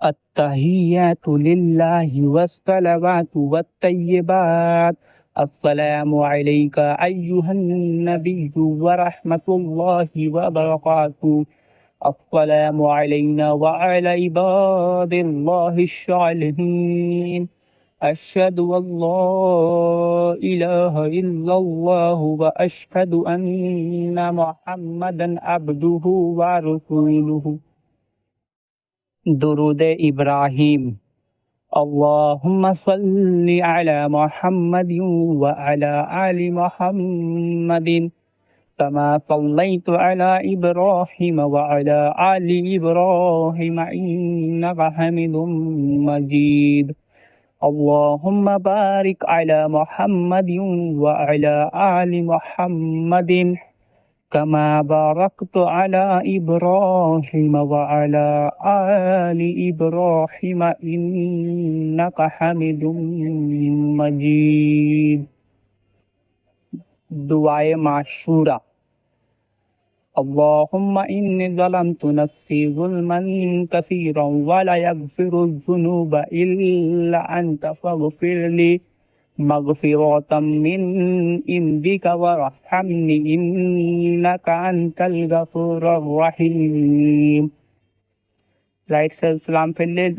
अत्तहिय्यातु लिल्लाहि वस्सलावातु वत्तय्यिबात। अस्सलामु अलैका अय्युहन नबिय्यु व रहमतुल्लाहि व बरकातुहू। अस्सलामु अलैना व अला इबादिल्लाहिश सालिहीन। अशहदु अल्ला इलाहा इल्लल्लाहु व अशहदु अन्ना मुहम्मदन अब्दुहु व रसूलुहु। दुरूद इब्राहिम। अल्लाहुम्मा सल्लि अला मुहम्मदिन व अला आलि मुहम्मदिन कमा सल्लैतु अला इब्राहिम व अला आलि इब्राहिम इन्नका हमीदुम मजीद। अल्लाहुम्मा बारिक अला मुहम्मदिन व अला आलि मुहम्मदिन कमा बारकतु अला इब्राहिम व अला आलि इब्राहिम इन्नका हमीदुम मजीद। दुआए माशूरा। अल्लाहुम्मा इन्नी ज़लमतु नफ्सी ज़ुल्मन कसीरन व ला यग़फ़िरुज़्ज़ुनूबा इल्ला अंता फ़ग़फ़िरली मग़फ़िरतम मिन इंदिका वरहमनी इन्नका अंतल गफ़ूरुर रहीम। राइट से सलाम फिर ले।